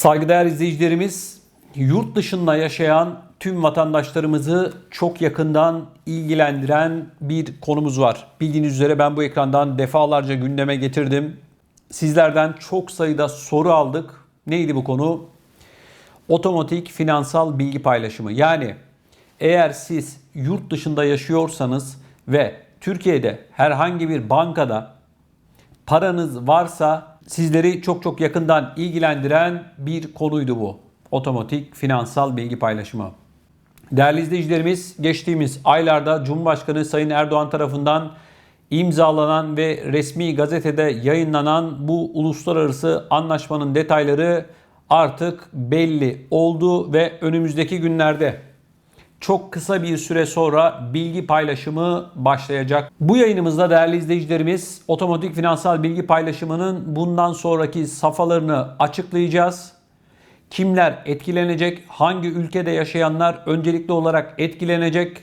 Saygıdeğer izleyicilerimiz, yurt dışında yaşayan tüm vatandaşlarımızı çok yakından ilgilendiren bir konumuz var. Bildiğiniz üzere ben bu ekrandan defalarca gündeme getirdim. Sizlerden çok sayıda soru aldık. Neydi bu konu? Otomatik finansal bilgi paylaşımı. Yani eğer siz yurt dışında yaşıyorsanız ve Türkiye'de herhangi bir bankada paranız varsa sizleri çok yakından ilgilendiren bir konuydu bu. Otomatik finansal bilgi paylaşımı. Değerli izleyicilerimiz, geçtiğimiz aylarda Cumhurbaşkanı Sayın Erdoğan tarafından imzalanan ve resmi gazetede yayınlanan bu uluslararası anlaşmanın detayları artık belli oldu ve önümüzdeki günlerde çok kısa bir süre sonra bilgi paylaşımı başlayacak. Bu yayınımızda değerli izleyicilerimiz otomatik finansal bilgi paylaşımının bundan sonraki safhalarını açıklayacağız. Kimler etkilenecek? Hangi ülkede yaşayanlar öncelikli olarak etkilenecek?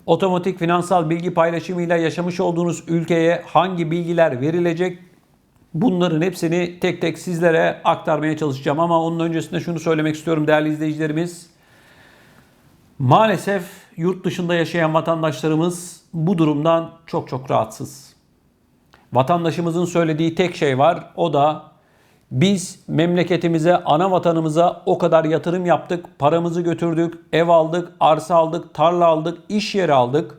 Otomatik finansal bilgi paylaşımıyla yaşamış olduğunuz ülkeye hangi bilgiler verilecek? Bunların hepsini tek tek sizlere aktarmaya çalışacağım ama onun öncesinde şunu söylemek istiyorum değerli izleyicilerimiz. Maalesef yurt dışında yaşayan vatandaşlarımız bu durumdan çok rahatsız. Vatandaşımızın söylediği tek şey var. O da biz memleketimize, ana vatanımıza o kadar yatırım yaptık, paramızı götürdük, ev aldık, arsa aldık, tarla aldık, iş yeri aldık.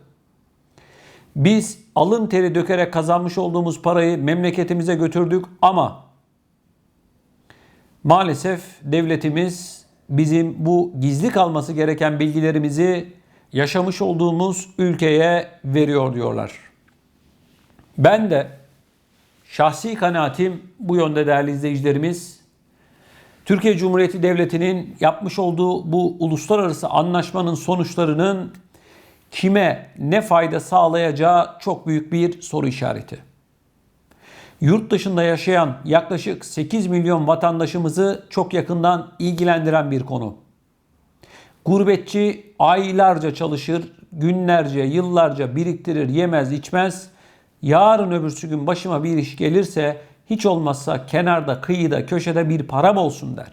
Biz alın teri dökerek kazanmış olduğumuz parayı memleketimize götürdük ama maalesef devletimiz bizim bu gizli kalması gereken bilgilerimizi yaşamış olduğumuz ülkeye veriyor diyorlar. Ben de şahsi kanaatim bu yönde değerli izleyicilerimiz. Türkiye Cumhuriyeti Devleti'nin yapmış olduğu bu uluslararası anlaşmanın sonuçlarının kime ne fayda sağlayacağı çok büyük bir soru işareti. Yurt dışında yaşayan yaklaşık 8 milyon vatandaşımızı çok yakından ilgilendiren bir konu. Gurbetçi aylarca çalışır, günlerce, yıllarca biriktirir, yemez, içmez. Yarın öbürsü gün başıma bir iş gelirse hiç olmazsa kenarda, kıyıda, köşede bir param olsun der.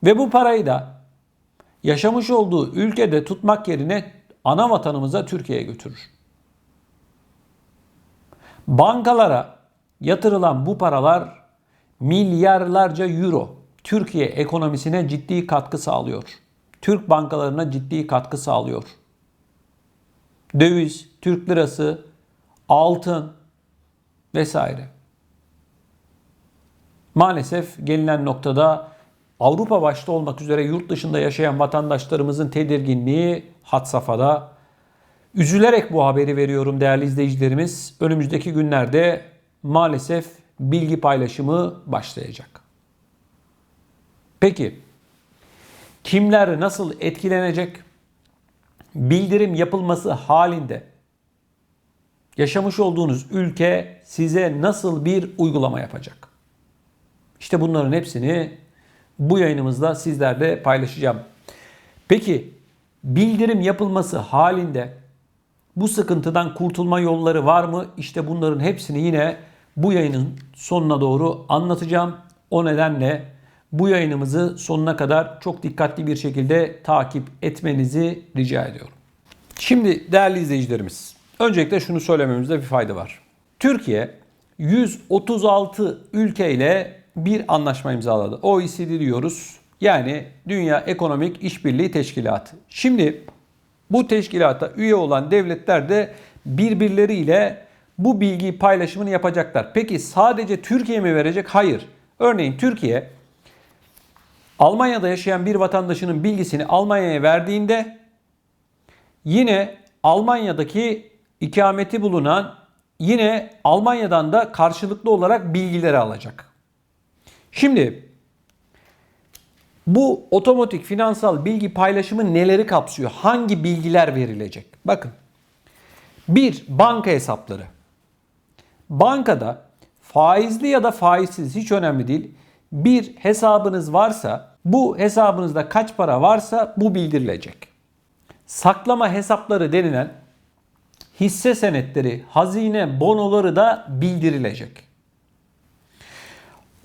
Ve bu parayı da yaşamış olduğu ülkede tutmak yerine ana vatanımıza, Türkiye'ye götürür. Bankalara yatırılan bu paralar milyarlarca euro Türkiye ekonomisine ciddi katkı sağlıyor. Türk bankalarına ciddi katkı sağlıyor. Döviz, Türk lirası, altın vesaire. Maalesef gelinen noktada Avrupa başta olmak üzere yurt dışında yaşayan vatandaşlarımızın tedirginliği had safhada. Üzülerek bu haberi veriyorum değerli izleyicilerimiz. Önümüzdeki günlerde maalesef bilgi paylaşımı başlayacak. Peki kimler nasıl etkilenecek? Bildirim yapılması halinde yaşamış olduğunuz ülke size nasıl bir uygulama yapacak? İşte bunların hepsini bu yayınımızda sizlerle paylaşacağım. Peki bildirim yapılması halinde bu sıkıntıdan kurtulma yolları var mı? İşte bunların hepsini yine bu yayının sonuna doğru anlatacağım. O nedenle bu yayınımızı sonuna kadar çok dikkatli bir şekilde takip etmenizi rica ediyorum. Şimdi değerli izleyicilerimiz, öncelikle şunu söylememizde bir fayda var. Türkiye 136 ülkeyle bir anlaşma imzaladı. OECD diyoruz. Yani Dünya Ekonomik İşbirliği Teşkilatı. Şimdi bu teşkilata üye olan devletler de birbirleriyle bu bilgi paylaşımını yapacaklar. Peki sadece Türkiye mi verecek? Hayır. Örneğin Türkiye Almanya'da yaşayan bir vatandaşının bilgisini Almanya'ya verdiğinde yine Almanya'daki ikameti bulunan yine Almanya'dan da karşılıklı olarak bilgileri alacak. Şimdi bu otomatik finansal bilgi paylaşımı neleri kapsıyor? Hangi bilgiler verilecek? Bakın. 1. Banka hesapları. Bankada faizli ya da faizsiz hiç önemli değil. Bir hesabınız varsa bu hesabınızda kaç para varsa bu bildirilecek. Saklama hesapları denilen hisse senetleri, hazine bonoları da bildirilecek.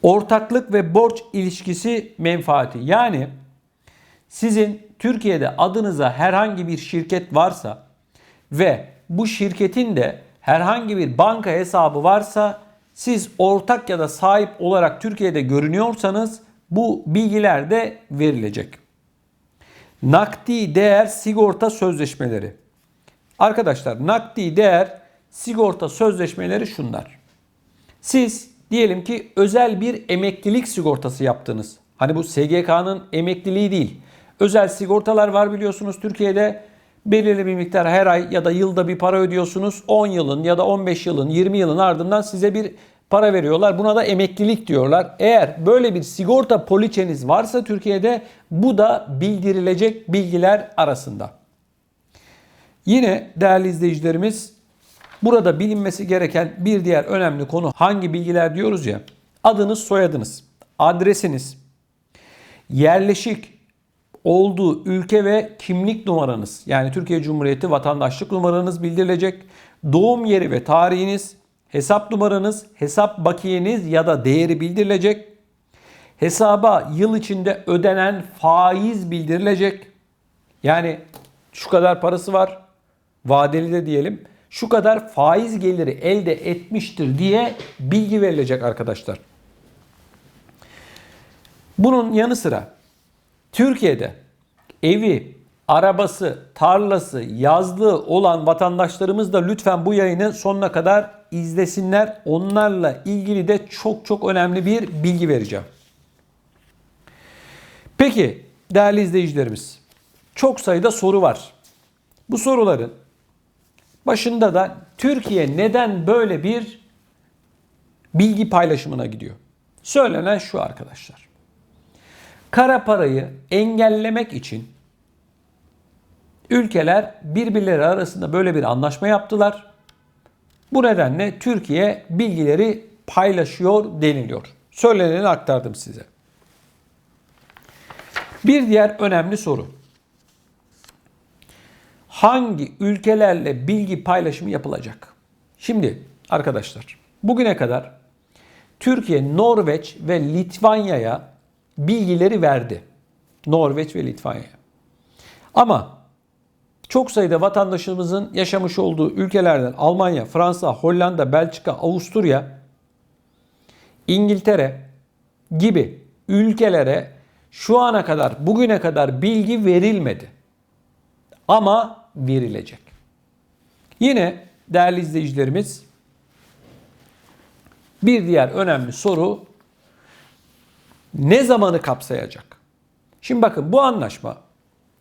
Ortaklık ve borç ilişkisi menfaati. Yani sizin Türkiye'de adınıza herhangi bir şirket varsa ve bu şirketin de herhangi bir banka hesabı varsa, siz ortak ya da sahip olarak Türkiye'de görünüyorsanız bu bilgiler de verilecek. Nakdi değer sigorta sözleşmeleri. Arkadaşlar, nakdi değer sigorta sözleşmeleri şunlar. Siz diyelim ki özel bir emeklilik sigortası yaptınız. Hani bu SGK'nın emekliliği değil. Özel sigortalar var biliyorsunuz Türkiye'de. Belirli bir miktar her ay ya da yılda bir para ödüyorsunuz. 10 yılın ya da 15 yılın, 20 yılın ardından size bir para veriyorlar. Buna da emeklilik diyorlar. Eğer böyle bir sigorta poliçeniz varsa Türkiye'de, bu da bildirilecek bilgiler arasında. Yine değerli izleyicilerimiz, burada bilinmesi gereken bir diğer önemli konu hangi bilgiler diyoruz ya? Adınız, soyadınız, adresiniz, yerleşik olduğu ülke ve kimlik numaranız, yani Türkiye Cumhuriyeti vatandaşlık numaranız bildirilecek. Doğum yeri ve tarihiniz, hesap numaranız, hesap bakiyeniz ya da değeri bildirilecek. Hesaba yıl içinde ödenen faiz bildirilecek. Yani şu kadar parası var, vadeli de diyelim, şu kadar faiz geliri elde etmiştir diye bilgi verilecek arkadaşlar. Bunun yanı sıra Türkiye'de evi, arabası, tarlası, yazlığı olan vatandaşlarımız da lütfen bu yayını sonuna kadar izlesinler. Onlarla ilgili de çok önemli bir bilgi vereceğim. Peki değerli izleyicilerimiz, çok sayıda soru var. Bu soruların başında da Türkiye neden böyle bir bilgi paylaşımına gidiyor? Söylenen şu arkadaşlar. Kara parayı engellemek için ülkeler birbirleri arasında böyle bir anlaşma yaptılar. Bu nedenle Türkiye bilgileri paylaşıyor deniliyor. Söyleneni aktardım size. Bir diğer önemli soru. Hangi ülkelerle bilgi paylaşımı yapılacak? Şimdi arkadaşlar, bugüne kadar Türkiye, Norveç ve Litvanya'ya bilgileri verdi. Norveç ve Litvanya'ya. Ama çok sayıda vatandaşımızın yaşamış olduğu ülkelerden Almanya, Fransa, Hollanda, Belçika, Avusturya, İngiltere gibi ülkelere şu ana kadar, bugüne kadar bilgi verilmedi. Ama verilecek. Yine değerli izleyicilerimiz, bir diğer önemli soru ne zamanı kapsayacak? Şimdi bakın, bu anlaşma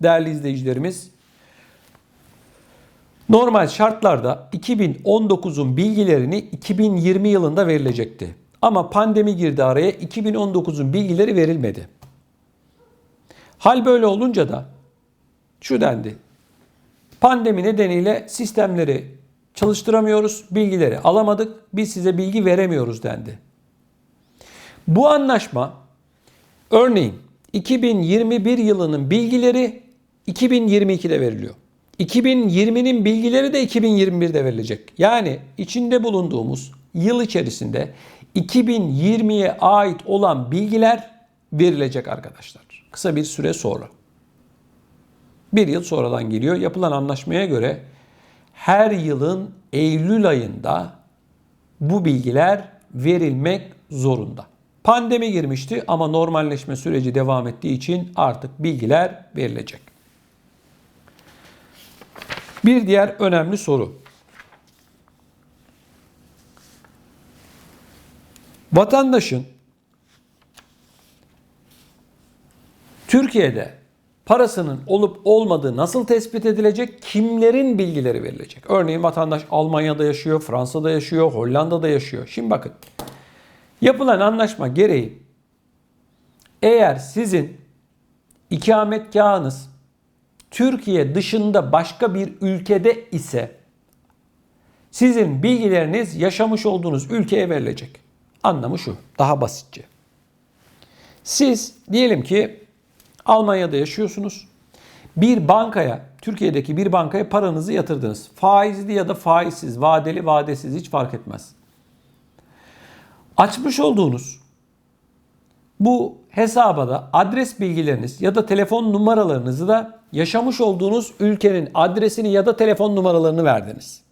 değerli izleyicilerimiz normal şartlarda 2019'un bilgilerini 2020 yılında verilecekti. Ama pandemi girdi araya, 2019'un bilgileri verilmedi. Hal böyle olunca da şu dendi. Pandemi nedeniyle sistemleri çalıştıramıyoruz, bilgileri alamadık, biz size bilgi veremiyoruz dendi. Bu anlaşma örneğin 2021 yılının bilgileri 2022'de veriliyor. 2020'nin bilgileri de 2021'de verilecek. Yani içinde bulunduğumuz yıl içerisinde 2020'ye ait olan bilgiler verilecek arkadaşlar. Kısa bir süre sonra. Bir yıl sonradan geliyor. Yapılan anlaşmaya göre her yılın Eylül ayında bu bilgiler verilmek zorunda. Pandemi girmişti ama normalleşme süreci devam ettiği için artık bilgiler verilecek. Bir diğer önemli soru. Vatandaşın Türkiye'de parasının olup olmadığı nasıl tespit edilecek? Kimlerin bilgileri verilecek? Örneğin vatandaş Almanya'da yaşıyor, Fransa'da yaşıyor, Hollanda'da yaşıyor. Şimdi bakın, yapılan anlaşma gereği eğer sizin ikametgahınız Türkiye dışında başka bir ülkede ise sizin bilgileriniz yaşamış olduğunuz ülkeye verilecek. Anlamı şu, daha basitçe. Siz diyelim ki Almanya'da yaşıyorsunuz. Bir bankaya, Türkiye'deki bir bankaya paranızı yatırdınız. Faizli ya da faizsiz, vadeli, vadesiz hiç fark etmez. Açmış olduğunuz Bu hesaba da adres bilgileriniz ya da telefon numaralarınızı da yaşamış olduğunuz ülkenin adresini ya da telefon numaralarını verdiniz.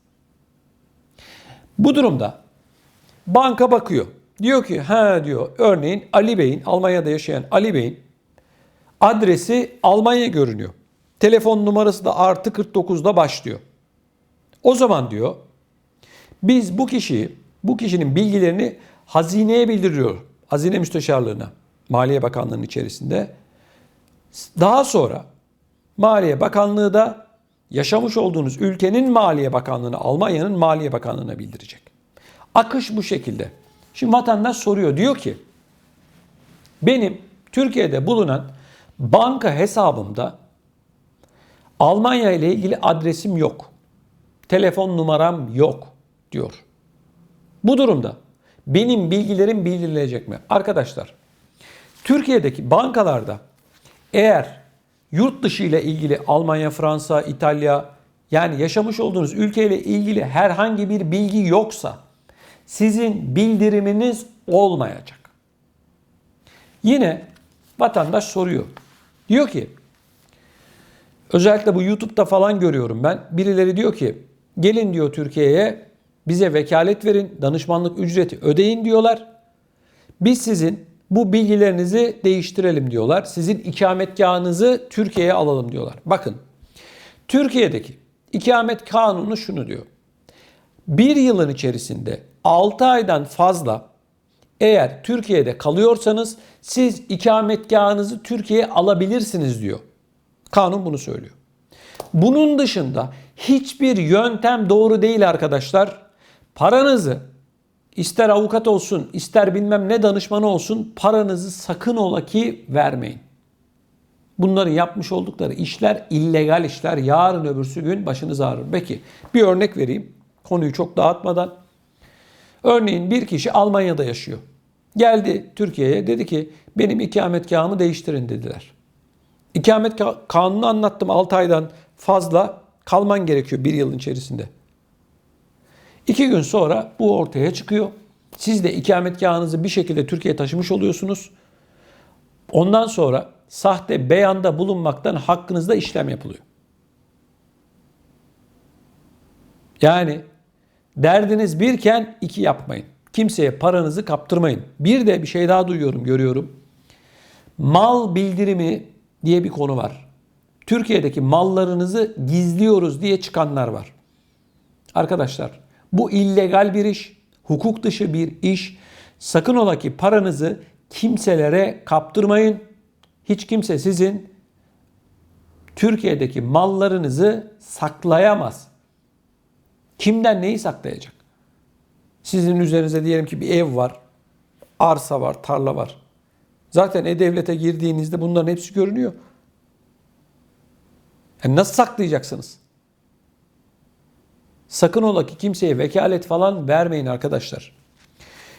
Bu durumda banka bakıyor. Diyor ki diyor örneğin Ali Bey'in, Almanya'da yaşayan Ali Bey'in adresi Almanya görünüyor. Telefon numarası da +49'da başlıyor. O zaman diyor biz bu kişinin bilgilerini hazineye bildiriyor. Hazine Müsteşarlığına, Maliye Bakanlığı'nın içerisinde. Daha sonra Maliye Bakanlığı da yaşamış olduğunuz ülkenin Maliye Bakanlığı'na, Almanya'nın Maliye Bakanlığı'na bildirecek. Akış bu şekilde. Şimdi vatandaş soruyor, diyor ki benim Türkiye'de bulunan banka hesabımda Almanya ile ilgili adresim yok. Telefon numaram yok diyor. Bu durumda benim bilgilerim bildirilecek mi? Arkadaşlar, Türkiye'deki bankalarda eğer yurt dışı ile ilgili Almanya, Fransa, İtalya, yani yaşamış olduğunuz ülkeyle ilgili herhangi bir bilgi yoksa sizin bildiriminiz olmayacak. Yine vatandaş soruyor. Diyor ki, özellikle bu YouTube'da falan görüyorum ben. Birileri diyor ki gelin diyor Türkiye'ye, bize vekalet verin, danışmanlık ücreti ödeyin diyorlar. Biz sizin bu bilgilerinizi değiştirelim diyorlar. Sizin ikametgahınızı Türkiye'ye alalım diyorlar. Bakın, Türkiye'deki ikamet kanunu şunu diyor. Bir yılın içerisinde 6 aydan fazla eğer Türkiye'de kalıyorsanız siz ikametgahınızı Türkiye'ye alabilirsiniz diyor. Kanun bunu söylüyor. Bunun dışında hiçbir yöntem doğru değil arkadaşlar. Paranızı, ister avukat olsun, ister bilmem ne danışmanı olsun, paranızı sakın ola ki vermeyin. Bunların yapmış oldukları işler illegal işler. Yarın öbürsü gün başınız ağrır. Peki bir örnek vereyim. Konuyu çok dağıtmadan. Örneğin bir kişi Almanya'da yaşıyor. Geldi Türkiye'ye, dedi ki benim ikametgahımı değiştirin dediler. İkamet kanunu anlattım, 6 aydan fazla kalman gerekiyor bir yılın içerisinde. 2 gün sonra bu ortaya çıkıyor. Siz de ikametgahınızı bir şekilde Türkiye'ye taşımış oluyorsunuz. Ondan sonra sahte beyanda bulunmaktan hakkınızda işlem yapılıyor. Yani derdiniz birken iki yapmayın. Kimseye paranızı kaptırmayın. Bir de bir şey daha duyuyorum, görüyorum. Mal bildirimi diye bir konu var. Türkiye'deki mallarınızı gizliyoruz diye çıkanlar var. Arkadaşlar, bu illegal bir iş, hukuk dışı bir iş. Sakın ola ki paranızı kimselere kaptırmayın. Hiç kimse sizin Türkiye'deki mallarınızı saklayamaz. Kimden neyi saklayacak? Sizin üzerinize diyelim ki bir ev var, arsa var, tarla var. Zaten E-Devlet'e girdiğinizde bunların hepsi görünüyor. Yani nasıl saklayacaksınız? Sakın ola ki kimseye vekalet falan vermeyin arkadaşlar.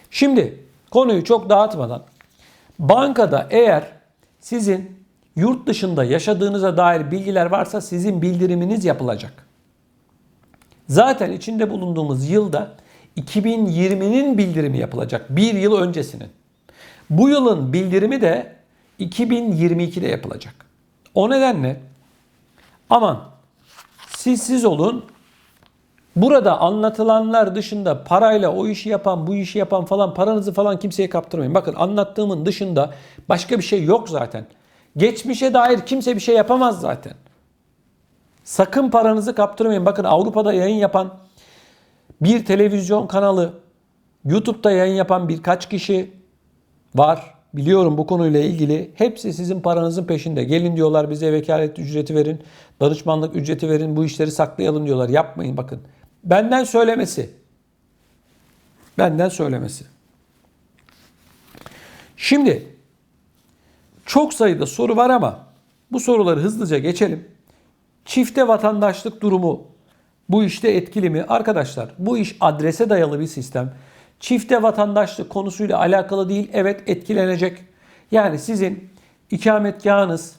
Şimdi konuyu çok dağıtmadan, bankada eğer sizin yurt dışında yaşadığınıza dair bilgiler varsa sizin bildiriminiz yapılacak. Zaten içinde bulunduğumuz yılda 2020'nin bildirimi yapılacak. Bir yıl öncesinin. Bu yılın bildirimi de 2022'de yapılacak. O nedenle aman siz olun. Burada anlatılanlar dışında parayla o işi yapan, bu işi yapan falan, paranızı falan kimseye kaptırmayın. Bakın, anlattığımın dışında başka bir şey yok zaten. Geçmişe dair kimse bir şey yapamaz zaten. Sakın paranızı kaptırmayın. Bakın, Avrupa'da yayın yapan bir televizyon kanalı, YouTube'da yayın yapan birkaç kişi var. Biliyorum bu konuyla ilgili. Hepsi sizin paranızın peşinde. Gelin diyorlar, bize vekalet ücreti verin, danışmanlık ücreti verin, bu işleri saklayalım diyorlar. Yapmayın bakın. Benden söylemesi. Benden söylemesi. Şimdi çok sayıda soru var ama bu soruları hızlıca geçelim. Çifte vatandaşlık durumu bu işte etkili mi? Arkadaşlar, bu iş adrese dayalı bir sistem. Çifte vatandaşlık konusuyla alakalı değil. Evet, etkilenecek. Yani sizin ikametgahınız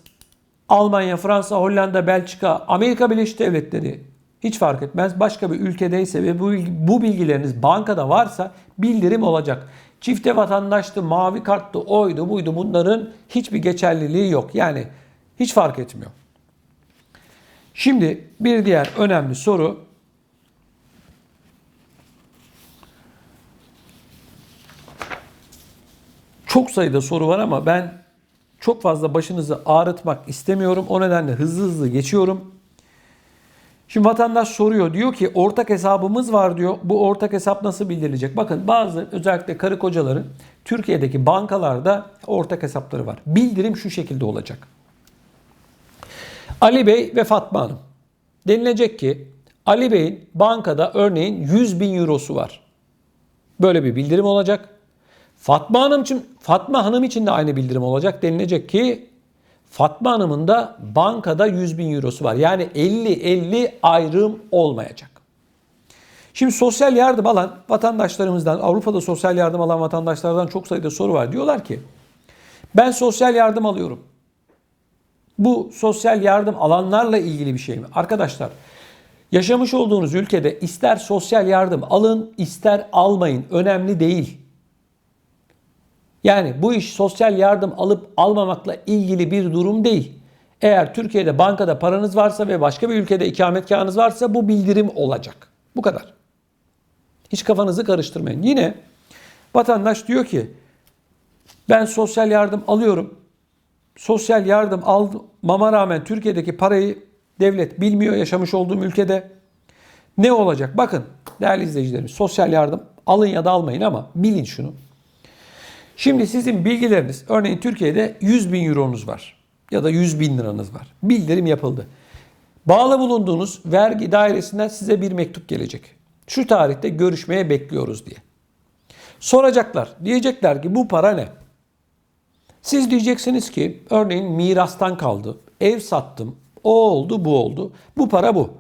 Almanya, Fransa, Hollanda, Belçika, Amerika Birleşik Devletleri hiç fark etmez. Başka bir ülkedeyse ve bu bilgileriniz bankada varsa bildirim olacak. Çifte vatandaştı, mavi karttı, oydu, buydu, bunların hiçbir geçerliliği yok. Yani hiç fark etmiyor. Şimdi bir diğer önemli soru. Çok sayıda soru var ama ben çok fazla başınızı ağrıtmak istemiyorum. O nedenle hızlı hızlı geçiyorum. Şimdi vatandaş soruyor. Diyor ki ortak hesabımız var diyor. Bu ortak hesap nasıl bildirilecek? Bakın bazı özellikle karı kocaların Türkiye'deki bankalarda ortak hesapları var. Bildirim şu şekilde olacak. Ali Bey ve Fatma Hanım. Denilecek ki Ali Bey'in bankada örneğin 100 bin eurosu var. Böyle bir bildirim olacak. Fatma Hanım için de aynı bildirim olacak. Denilecek ki Fatma Hanım'ın da bankada 100 bin eurosu var. Yani 50-50 ayrım olmayacak. Şimdi sosyal yardım alan vatandaşlarımızdan, Avrupa'da sosyal yardım alan vatandaşlardan çok sayıda soru var. Diyorlar ki ben sosyal yardım alıyorum. Bu sosyal yardım alanlarla ilgili bir şey mi? Arkadaşlar, yaşamış olduğunuz ülkede ister sosyal yardım alın, ister almayın. Önemli değil. Yani bu iş sosyal yardım alıp almamakla ilgili bir durum değil. Eğer Türkiye'de bankada paranız varsa ve başka bir ülkede ikametgahınız varsa bu bildirim olacak. Bu kadar. Hiç kafanızı karıştırmayın. Yine vatandaş diyor ki ben sosyal yardım alıyorum. Sosyal yardım almama rağmen Türkiye'deki parayı devlet bilmiyor yaşamış olduğum ülkede. Ne olacak? Bakın değerli izleyicilerimiz, sosyal yardım alın ya da almayın ama bilin şunu. Şimdi sizin bilgileriniz, örneğin Türkiye'de 100 bin euronuz var ya da 100 bin liranız var. Bildirim yapıldı. Bağlı bulunduğunuz vergi dairesinden size bir mektup gelecek. Şu tarihte görüşmeye bekliyoruz diye. Soracaklar. Diyecekler ki bu para ne? Siz diyeceksiniz ki örneğin mirastan kaldı. Ev sattım. O oldu, bu oldu. Bu para bu.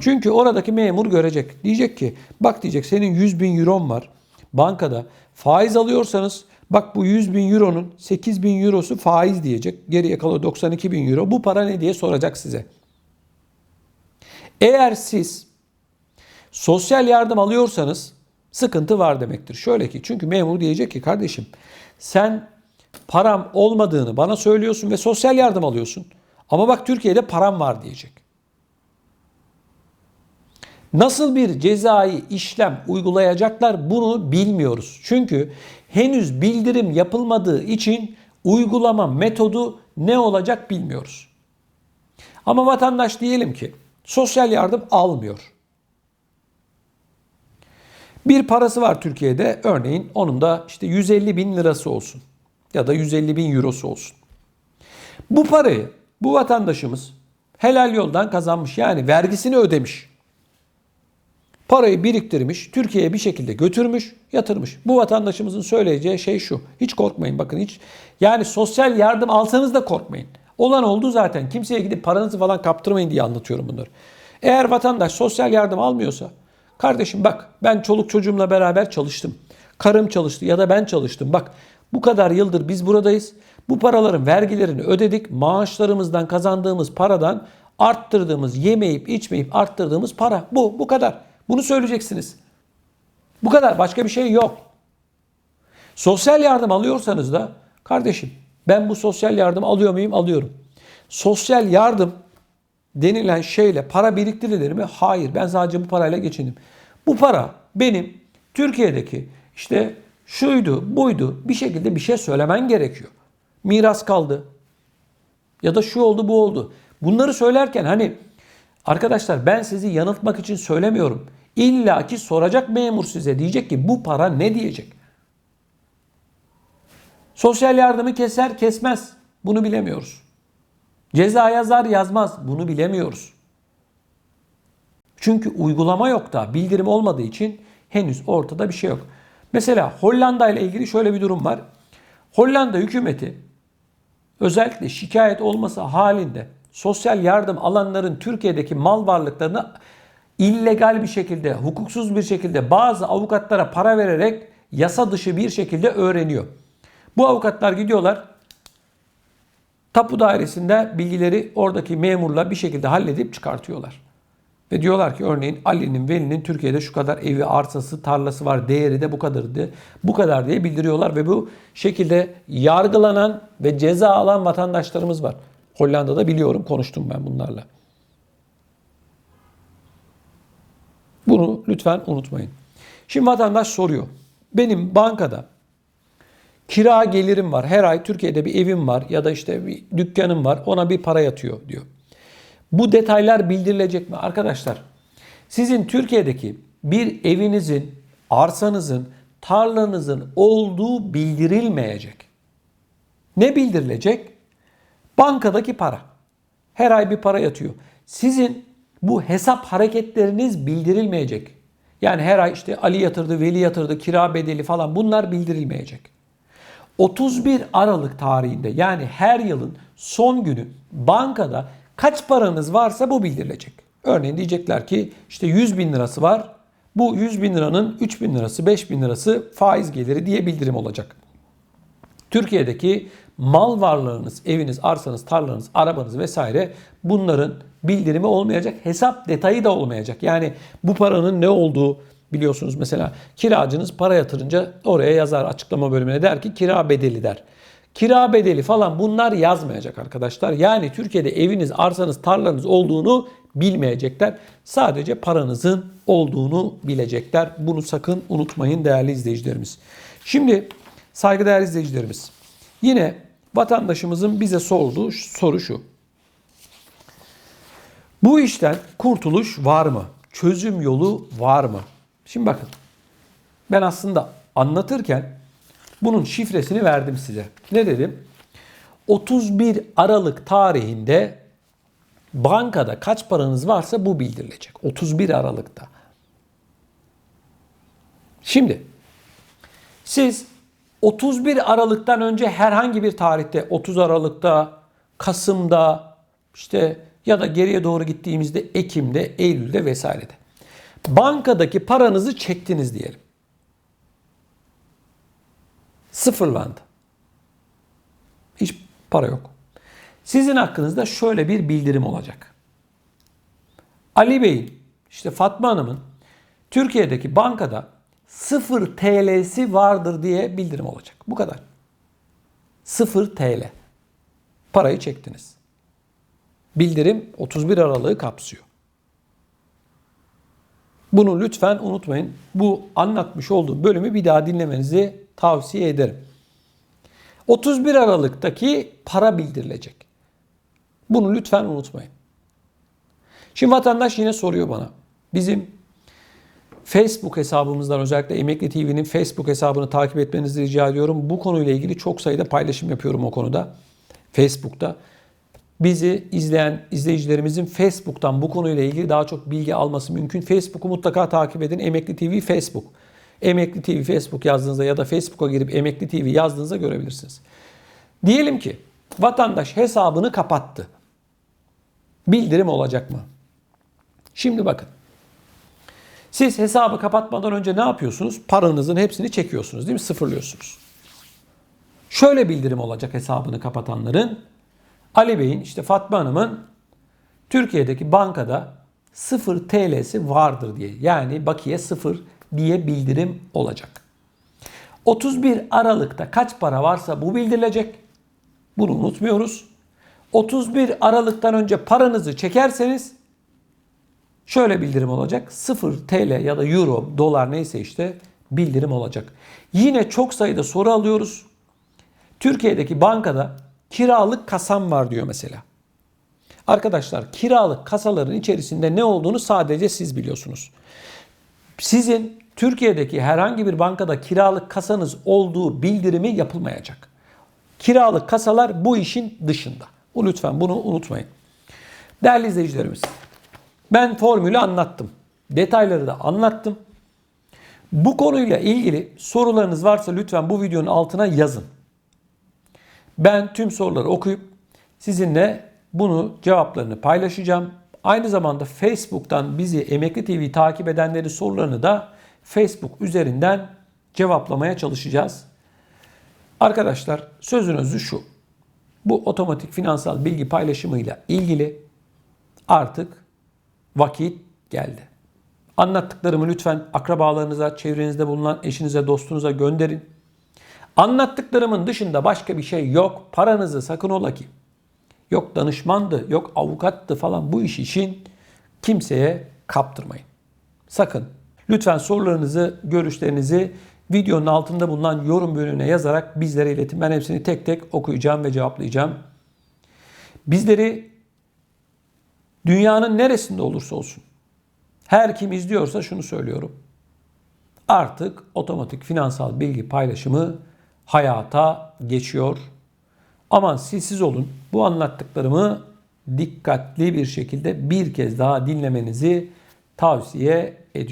Çünkü oradaki memur görecek. Diyecek ki bak diyecek senin 100 bin euron var. Bankada faiz alıyorsanız bak bu 100 bin euronun 8 bin eurosu faiz diyecek. Geriye kalıyor 92 bin euro. Bu para ne diye soracak size. Eğer siz sosyal yardım alıyorsanız sıkıntı var demektir. Şöyle ki çünkü memur diyecek ki kardeşim sen param olmadığını bana söylüyorsun ve sosyal yardım alıyorsun. Ama bak Türkiye'de param var diyecek. Nasıl bir cezai işlem uygulayacaklar bunu bilmiyoruz. Çünkü henüz bildirim yapılmadığı için uygulama metodu ne olacak bilmiyoruz. Ama vatandaş diyelim ki sosyal yardım almıyor. Bir parası var Türkiye'de örneğin onun da işte 150 bin lirası olsun ya da 150 bin eurosu olsun. Bu parayı bu vatandaşımız helal yoldan kazanmış yani vergisini ödemiş. Parayı biriktirmiş, Türkiye'ye bir şekilde götürmüş, yatırmış. Bu vatandaşımızın söyleyeceği şey şu. Hiç korkmayın bakın hiç. Yani sosyal yardım alsanız da korkmayın. Olan oldu zaten. Kimseye gidip paranızı falan kaptırmayın diye anlatıyorum bunları. Eğer vatandaş sosyal yardım almıyorsa, kardeşim bak ben çoluk çocuğumla beraber çalıştım. Karım çalıştı ya da ben çalıştım. Bak bu kadar yıldır biz buradayız. Bu paraların vergilerini ödedik. Maaşlarımızdan kazandığımız paradan arttırdığımız, yemeyip içmeyip arttırdığımız para. Bu kadar. Bunu söyleyeceksiniz. Bu kadar. Başka bir şey yok. Sosyal yardım alıyorsanız da kardeşim ben bu sosyal yardım alıyor muyum? Alıyorum. Sosyal yardım denilen şeyle para biriktirilir mi? Hayır. Ben sadece bu parayla geçindim. Bu para benim Türkiye'deki işte şuydu, buydu bir şekilde bir şey söylemen gerekiyor. Miras kaldı. Ya da şu oldu, bu oldu. Bunları söylerken hani arkadaşlar ben sizi yanıltmak için söylemiyorum. İlla ki soracak memur size diyecek ki bu para ne diyecek. Sosyal yardımı keser kesmez. Bunu bilemiyoruz. Ceza yazar yazmaz. Bunu bilemiyoruz. Çünkü uygulama yok da bildirim olmadığı için henüz ortada bir şey yok. Mesela Hollanda ile ilgili şöyle bir durum var. Hollanda hükümeti özellikle şikayet olması halinde sosyal yardım alanların Türkiye'deki mal varlıklarını illegal bir şekilde, hukuksuz bir şekilde bazı avukatlara para vererek yasa dışı bir şekilde öğreniyor. Bu avukatlar gidiyorlar tapu dairesinde bilgileri oradaki memurla bir şekilde halledip çıkartıyorlar. Ve diyorlar ki örneğin Ali'nin, Veli'nin Türkiye'de şu kadar evi, arsası, tarlası var. Değeri de bu kadardı. Bu kadar diye bildiriyorlar ve bu şekilde yargılanan ve ceza alan vatandaşlarımız var. Hollanda'da biliyorum, konuştum ben bunlarla. Bunu lütfen unutmayın. Şimdi vatandaş soruyor. Benim bankada kira gelirim var. Her ay Türkiye'de bir evim var ya da işte bir dükkanım var. Ona bir para yatıyor diyor. Bu detaylar bildirilecek mi? Arkadaşlar, sizin Türkiye'deki bir evinizin, arsanızın, tarlanızın olduğu bildirilmeyecek. Ne bildirilecek? Bankadaki para. Her ay bir para yatıyor. Sizin bu hesap hareketleriniz bildirilmeyecek. Yani her ay işte Ali yatırdı, Veli yatırdı, kira bedeli falan, bunlar bildirilmeyecek. 31 Aralık tarihinde, yani her yılın son günü bankada kaç paranız varsa bu bildirilecek. Örneğin diyecekler ki işte 100 bin lirası var. Bu 100 bin liranın 3 bin lirası, 5 bin lirası faiz geliri diye bildirim olacak. Türkiye'deki mal varlığınız, eviniz, arsanız, tarlanız, arabanız vesaire, bunların bildirimi olmayacak. Hesap detayı da olmayacak. Yani bu paranın ne olduğu, biliyorsunuz mesela kiracınız para yatırınca oraya yazar, açıklama bölümüne der ki kira bedeli der. Kira bedeli falan, bunlar yazmayacak arkadaşlar. Yani Türkiye'de eviniz, arsanız, tarlanız olduğunu bilmeyecekler. Sadece paranızın olduğunu bilecekler. Bunu sakın unutmayın değerli izleyicilerimiz. Şimdi saygıdeğer izleyicilerimiz, yine vatandaşımızın bize sorduğu soru şu. Bu işten kurtuluş var mı? Çözüm yolu var mı? Şimdi bakın, ben aslında anlatırken bunun şifresini verdim size. Ne dedim? 31 Aralık tarihinde bankada kaç paranız varsa bu bildirilecek. 31 Aralık'ta. Şimdi siz 31 Aralık'tan önce herhangi bir tarihte, 30 Aralık'ta, Kasım'da, işte ya da geriye doğru gittiğimizde Ekim'de, Eylül'de vesairede bankadaki paranızı çektiniz diyelim. Sıfırlandı. Hiç para yok. Sizin hakkınızda şöyle bir bildirim olacak. Ali Bey'in, işte Fatma Hanım'ın Türkiye'deki bankada 0 TL'si vardır diye bildirim olacak. Bu kadar. 0 TL. Parayı çektiniz. Bildirim 31 Aralık'ı kapsıyor. Bunu lütfen unutmayın. Bu anlatmış olduğum bölümü bir daha dinlemenizi tavsiye ederim. 31 Aralık'taki para bildirilecek. Bunu lütfen unutmayın. Şimdi vatandaş yine soruyor bana. Bizim Facebook hesabımızdan, özellikle Emekli TV'nin Facebook hesabını takip etmenizi rica ediyorum. Bu konuyla ilgili çok sayıda paylaşım yapıyorum o konuda. Facebook'ta. Bizi izleyen izleyicilerimizin Facebook'tan bu konuyla ilgili daha çok bilgi alması mümkün. Facebook'u mutlaka takip edin. Emekli TV Facebook. Emekli TV Facebook yazdığınızda ya da Facebook'a girip Emekli TV yazdığınızda görebilirsiniz. Diyelim ki vatandaş hesabını kapattı. Bildirim olacak mı? Şimdi bakın. Siz hesabı kapatmadan önce ne yapıyorsunuz? Paranızın hepsini çekiyorsunuz, değil mi? Sıfırlıyorsunuz. Şöyle bildirim olacak hesabını kapatanların. Ali Bey'in, işte Fatma Hanım'ın Türkiye'deki bankada 0 TL'si vardır diye. Yani bakiye 0 diye bildirim olacak. 31 Aralık'ta kaç para varsa bu bildirilecek. Bunu unutmuyoruz. 31 Aralık'tan önce paranızı çekerseniz şöyle bildirim olacak. 0 TL ya da euro, dolar neyse işte bildirim olacak. Yine çok sayıda soru alıyoruz. Türkiye'deki bankada kiralık kasam var diyor mesela. Arkadaşlar, kiralık kasaların içerisinde ne olduğunu sadece siz biliyorsunuz. Sizin Türkiye'deki herhangi bir bankada kiralık kasanız olduğu bildirimi yapılmayacak. Kiralık kasalar bu işin dışında. Lütfen bunu unutmayın. Değerli izleyicilerimiz, ben formülü anlattım. Detayları da anlattım. Bu konuyla ilgili sorularınız varsa lütfen bu videonun altına yazın. Ben tüm soruları okuyup sizinle bunu cevaplarını paylaşacağım. Aynı zamanda Facebook'tan bizi Emekli TV takip edenlerin sorularını da Facebook üzerinden cevaplamaya çalışacağız. Arkadaşlar, sözün özü şu. Bu otomatik finansal bilgi paylaşımıyla ilgili artık vakit geldi. Anlattıklarımı lütfen akrabalarınıza, çevrenizde bulunan eşinize, dostunuza gönderin. Anlattıklarımın dışında başka bir şey yok. Paranızı sakın ola ki. Yok danışmandı, yok avukattı falan, bu iş için kimseye kaptırmayın. Sakın. Lütfen sorularınızı, görüşlerinizi videonun altında bulunan yorum bölümüne yazarak bizlere iletin. Ben hepsini tek tek okuyacağım ve cevaplayacağım. Bizleri dünyanın neresinde olursa olsun, her kim izliyorsa şunu söylüyorum. Artık otomatik finansal bilgi paylaşımı hayata geçiyor. Aman siz olun. Bu anlattıklarımı dikkatli bir şekilde bir kez daha dinlemenizi tavsiye ediyorum.